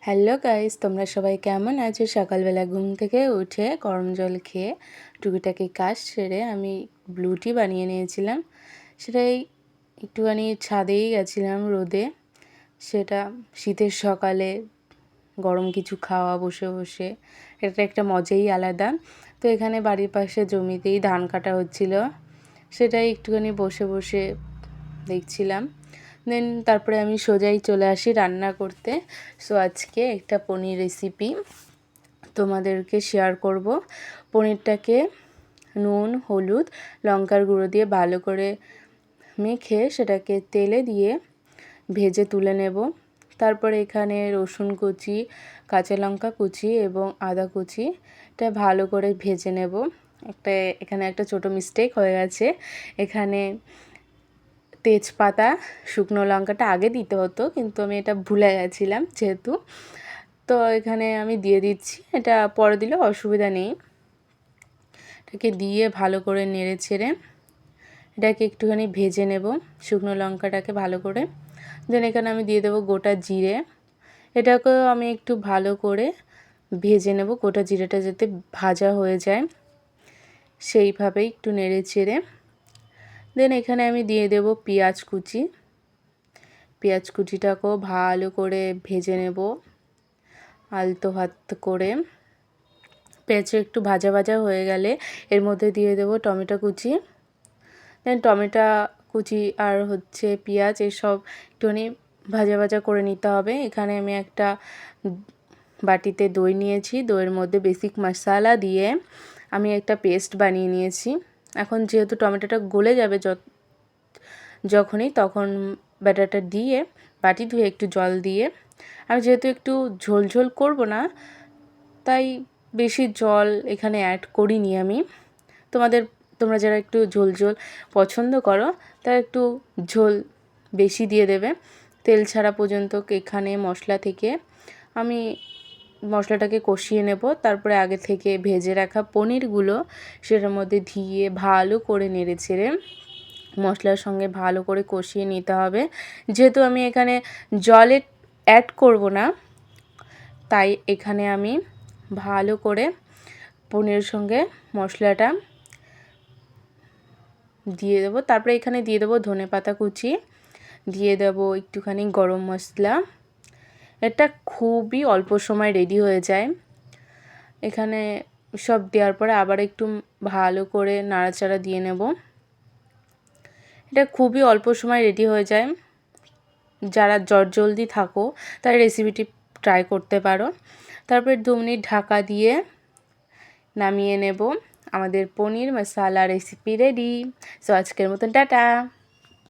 Hello guys, তোমরা সবাই কেমন আছো? সকালবেলা ঘুম থেকে উঠে গরম জল খেয়ে টুকিটাকি কাজ সেরে আমি ব্লু টি বানিয়ে নিয়েছিলাম। সেটাই একটুখানি ছাদেই গেছিলাম রোদে। সেটা শীতের সকালে গরম কিছু খাওয়া বসে বসে, এটা একটা মজাই আলাদা। তো এখানে বাড়ির পাশে জমিতেই ধান কাটা হচ্ছিল, সেটাই একটুখানি বসে বসে দেখছিলাম। দেন তারপরে আমি সোজাই চলে আসি রান্না করতে। সো আজকে একটা পনির রেসিপি তোমাদেরকে শেয়ার করব। পনিরটাকে নুন, হলুদ, লঙ্কার গুঁড়ো দিয়ে ভালো করে মেখে সেটাকে তেলে দিয়ে ভেজে তুলে নেব। তারপরে এখানে রসুন কুচি, কাঁচা লঙ্কা কুচি এবং আদা কুচি এটা ভালো করে ভেজে নেব। এখানে একটা ছোট মিস্টেক হয়ে গেছে। এখানে তেজপাতা, শুকনো লঙ্কাটা আগে দিতে হতো, কিন্তু আমি এটা ভুলে গেছিলাম যেহেতু। তো এখানে আমি দিয়ে দিচ্ছি, এটা পরে দিলেও অসুবিধা নেই। এটাকে দিয়ে ভালো করে নেড়ে ছেড়ে এটাকে একটুখানি ভেজে নেব, শুকনো লঙ্কাটাকে ভালো করে। দেন এখানে আমি দিয়ে দেবো গোটা জিরে। এটাকেও আমি একটু ভালো করে ভেজে নেব, গোটা জিরেটা যাতে ভাজা হয়ে যায় সেইভাবেই একটু নেড়ে চেড়ে। দেন এখানে আমি দিয়ে দেব পেঁয়াজ কুচি। পেঁয়াজ কুচিটাকেও ভালো করে ভেজে নেব আলতো হাত করে। পেঁয়াজটা একটু ভাজা ভাজা হয়ে গেলে এর মধ্যে দিয়ে দেব টমেটো কুচি। দেন টমেটো কুচি আর পেঁয়াজ এসব একটুখানি ভাজা ভাজা করে নিতে হবে। এখানে আমি একটা বাটিতে দই নিয়েছি, দইয়ের মধ্যে বেসিক মশলা দিয়ে আমি একটা পেস্ট বানিয়ে নিয়েছি। এখন যেহেতু টমেটোটা গলে যাবে যখনই, তখন ব্যাটারটা দিয়ে বাটি ধুয়ে একটু জল দিয়ে, আমি যেহেতু একটু ঝোল ঝোল করবো না তাই বেশি জল এখানে অ্যাড করিনি আমি। তোমরা যারা একটু ঝোল ঝোল পছন্দ করো তারা একটু ঝোল বেশি দিয়ে দেবে। তেল ছাড়া পর্যন্ত এখানে মশলা থেকে আমি মশলাটাকে কষিয়ে নেব। তারপরে আগে থেকে ভেজে রাখা পনিরগুলো সেটার মধ্যে দিয়ে ভালো করে নেড়ে ছেড়ে মশলার সঙ্গে ভালো করে কষিয়ে নিতে হবে। যেহেতু আমি এখানে জলে অ্যাড করব না, তাই এখানে আমি ভালো করে পনিরের সঙ্গে মশলাটা দিয়ে দেবো। তারপরে এখানে দিয়ে দেবো ধনেপাতা কুচি, দিয়ে দেবো একটুখানি গরম মশলা। এটা খুবই অল্প সময় রেডি হয়ে যায়। এখানে সব দেওয়ার পরে আবার একটু ভালো করে নাড়াচাড়া দিয়ে নেব। এটা খুবই অল্প সময় রেডি হয়ে যায়। যারা জলদি থাকো তারা রেসিপিটি ট্রাই করতে পারো। তারপর 2 মিনিট ঢাকা দিয়ে নামিয়ে নেব। আমাদের পনির মশলা রেসিপি রেডি। সো আজকের মতন টাটা।